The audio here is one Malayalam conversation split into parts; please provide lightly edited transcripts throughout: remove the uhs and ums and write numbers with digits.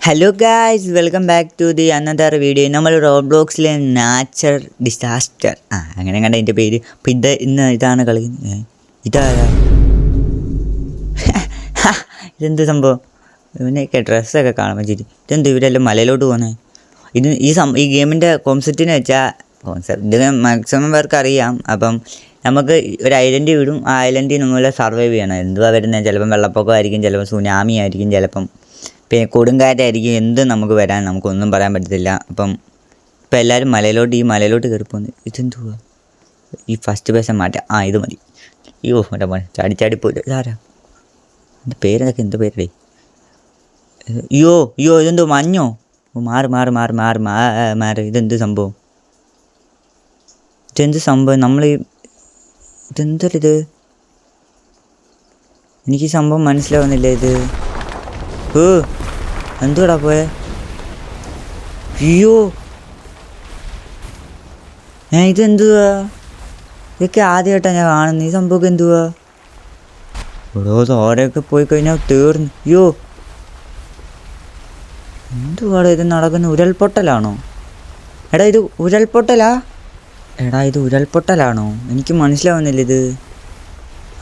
Hello guys, welcome back to the another video. നമ്മൾ റോബ്ലോക്സിലെ നാച്ചുറൽ ഡിസാസ്റ്റർ അങ്ങനെ കണ്ട എൻ്റെ പേര്. അപ്പം ഇതാണ് കളിക്കുന്നത്. ഇതാരാ? ഇതെന്ത് സംഭവം? ഇവനെയൊക്കെ ഡ്രസ്സൊക്കെ കാണാൻ പറ്റിയിട്ട് ഇതെന്ത് ഇവരെല്ലാം മലയിലോട്ട് പോകുന്നത്? ഈ ഗെയിമിൻ്റെ കോൺസെപ്റ്റിന് വെച്ചാൽ ഇത് മാക്സിമം പേർക്ക് അറിയാം. അപ്പം നമുക്ക് ഒരു ഐലൻഡ് വിടും, ആ ഐലൻഡിൽ നമ്മളെ സർവൈവ് ചെയ്യണം. എന്തുവാ വരുന്നത്? ചിലപ്പം വെള്ളപ്പൊക്കമായിരിക്കും, ചിലപ്പം സുനാമി ആയിരിക്കും, ചിലപ്പം പിന്നെ കൊടുങ്കാറ്റായിരിക്കും. എന്ത് നമുക്ക് വരാൻ നമുക്കൊന്നും പറയാൻ പറ്റത്തില്ല. ഇപ്പം എല്ലാവരും ഈ മലയിലോട്ട് കയറി പോകുന്നത്. ഇതെന്തുവാ? ഈ ഫസ്റ്റ് പേഴ്സൺ മാറ്റാം. ഇത് മതി. അയ്യോ എൻ്റെ മോനെ ചാടിപ്പോയില്ല. ഇതാരാ? എൻ്റെ പേരെന്തൊക്കെ? എന്ത് പേരടേ? അയ്യോ ഇതെന്തോ മഞ്ഞോ? മാറി. ഇതെന്ത് സംഭവം? ഇതെന്തല്ല? എനിക്ക് സംഭവം മനസ്സിലാവുന്നില്ല. ഇത് എന്തുവാടാ പോയെ? അയ്യോ ഇതെന്തുവാ? ഇതൊക്കെ ആദ്യമായിട്ടാണ് ഞാൻ കാണുന്നത്. ഈ സംഭവമൊക്കെ എന്തുവാ? ഓരോ തോരൊക്കെ പോയി കഴിഞ്ഞാൽ തീർന്നു. അയ്യോ എന്തുവാടാ ഇത് നടക്കുന്നത്? ഉരുൾപൊട്ടലാണോ? ഇത് ഉരുൾപൊട്ടലാണോ? എനിക്ക് മനസ്സിലാവുന്നില്ല. ഇത്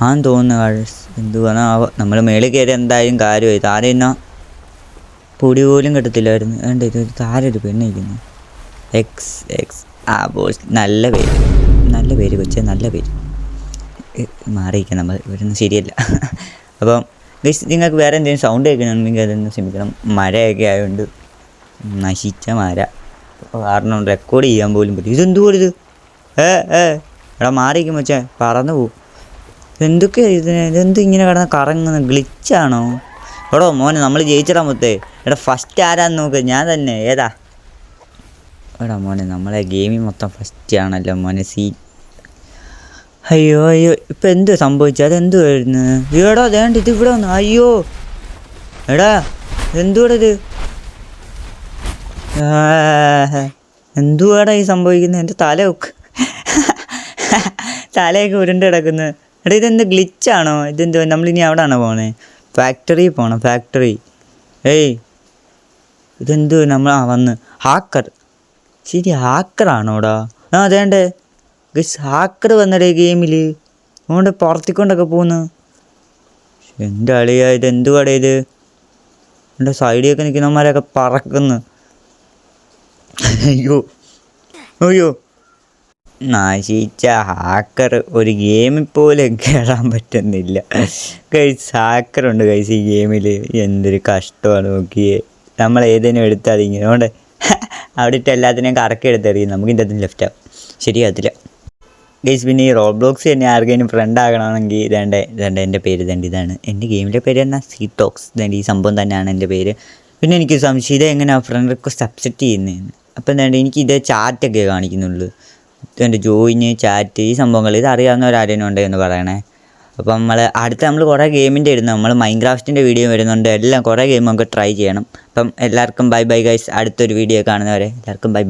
ആന്ന് തോന്നുന്നു. എന്തുവാണോ നമ്മൾ മേളിൽ കയറി എന്തായാലും കാര്യമായി. താര എന്നാ പൊടി പോലും കിട്ടത്തില്ലായിരുന്നു. ഇത് താര ഒരു പെണ്ണിരിക്കുന്നു. X boss. നല്ല പേര് കൊച്ചേ, നല്ല പേര്. മാറിയിരിക്കാം നമ്മൾ ഇവിടുന്ന്, ശരിയല്ല. അപ്പം നിങ്ങൾക്ക് വേറെ എന്തെങ്കിലും സൗണ്ട് കേൾക്കണമെങ്കിൽ അതൊന്ന് ക്ഷമിക്കണം. മഴയൊക്കെ ആയതുകൊണ്ട് നശിച്ച മര കാരണം റെക്കോർഡ് ചെയ്യാൻ പോലും പറ്റും. ഇതെന്തുപോലെ ഇത്? എടാ മാറിയിരിക്കും വെച്ചേ, പറന്നു പോവും. എന്തൊക്കെയാണ് ഇതെന്ത് ഇങ്ങനെ കിടന്ന് കറങ്ങുന്ന? ഗ്ലിച്ചാണോ? എടോ മോനെ, നമ്മൾ ജയിച്ചിടാ മുത്തേ. ഫസ്റ്റ് ആരാന്ന് നോക്ക്. ഞാൻ തന്നെ. ഏതാ? മോനെ, നമ്മളെ ഗെയിമിൽ മൊത്തം ഫസ്റ്റ് ആണല്ലോ മോനെ. അയ്യോ ഇപ്പം എന്ത് സംഭവിച്ചത്? അതെന്തുവായിരുന്നു? വേണ്ട ഇത് ഇവിടെ വന്നു. അയ്യോ എന്തുവാടാ ഇത്? എന്തുവാടാ ഈ സംഭവിക്കുന്നത്? എൻ്റെ തലയൊക്കെ ഉരുണ്ട് കിടക്കുന്നത്. ഇതെന്ത് ഗ്ലിച്ചാണോ? ഇതെന്തുവാ? നമ്മളിനി അവിടെയാണോ പോണേ? ഫാക്ടറി പോകണം. ഫാക്ടറി. ഇതെന്തു? നമ്മൾ വന്ന് ഹാക്കർ. ശരി, ഹാക്കറാണോടാ? അതേണ്ടേ ഹാക്കർ വന്നടേ ഗെയിമിൽ. അതുകൊണ്ട് പുറത്തിക്കൊണ്ടൊക്കെ പോകുന്നു. എൻ്റെ അളിയാ, ഇതെന്തുവാടേ ഇത്? എൻ്റെ സൈഡിലൊക്കെ നിൽക്കുന്നവന്മാരൊക്കെ പറക്കുന്നു. അയ്യോ നശിച്ച ഹാക്കർ. ഒരു ഗെയിമിൽ പോലും കയറാൻ പറ്റുന്നില്ല. ഹാക്കറുണ്ട് ഈ ഗെയിമിൽ. എന്തൊരു കഷ്ടമാണ് നോക്കിയേ. നമ്മൾ ഏതെങ്കിലും എടുത്താൽ ഇങ്ങനെ അതുകൊണ്ട് അവിടെ ഇട്ട് എല്ലാത്തിനെയും കറക്കി എടുത്തെറിയും. നമുക്ക് ഇതിൻ്റെ ലെഫ്റ്റാവും, ശരിയാകത്തില്ല ഗൈസ്. പിന്നെ ഈ റോബ്ലോക്സ് തന്നെ ആർക്കെങ്കിലും ഫ്രണ്ട് ആകണമെങ്കിൽ ഇതേണ്ട എൻ്റെ പേര് ഇതാണ്. എൻ്റെ ഗെയിമിൻ്റെ പേര് എന്നാൽ സീടോക്സ്. ഈ സംഭവം തന്നെയാണ് എൻ്റെ പേര്. പിന്നെ എനിക്ക് സംശയം എങ്ങനെയാണ് ഫ്രണ്ട് റിക്വസ്റ്റ് അക്സെപ്റ്റ് ചെയ്യുന്നതെന്ന്. അപ്പം എനിക്കിത് ചാറ്റൊക്കെ കാണിക്കുന്നുള്ളൂ. എൻ്റെ ജോയിന്, ചാറ്റ്, ഈ സംഭവങ്ങൾ ഇതറിയാവുന്നവരാരെങ്കിലും ഉണ്ടെന്ന് പറയണേ. അപ്പം നമ്മൾ കുറേ ഗെയിമിൻ്റെ ഇടുന്നു. നമ്മൾ മൈൻക്രാഫ്റ്റിൻ്റെ വീഡിയോ വരുന്നുണ്ട്. എല്ലാം കുറേ ഗെയിം നമുക്ക് ട്രൈ ചെയ്യണം. അപ്പം എല്ലാവർക്കും ബൈ ഗൈസ്. അടുത്തൊരു വീഡിയോ കാണുന്നവരെ എല്ലാവർക്കും ബൈ.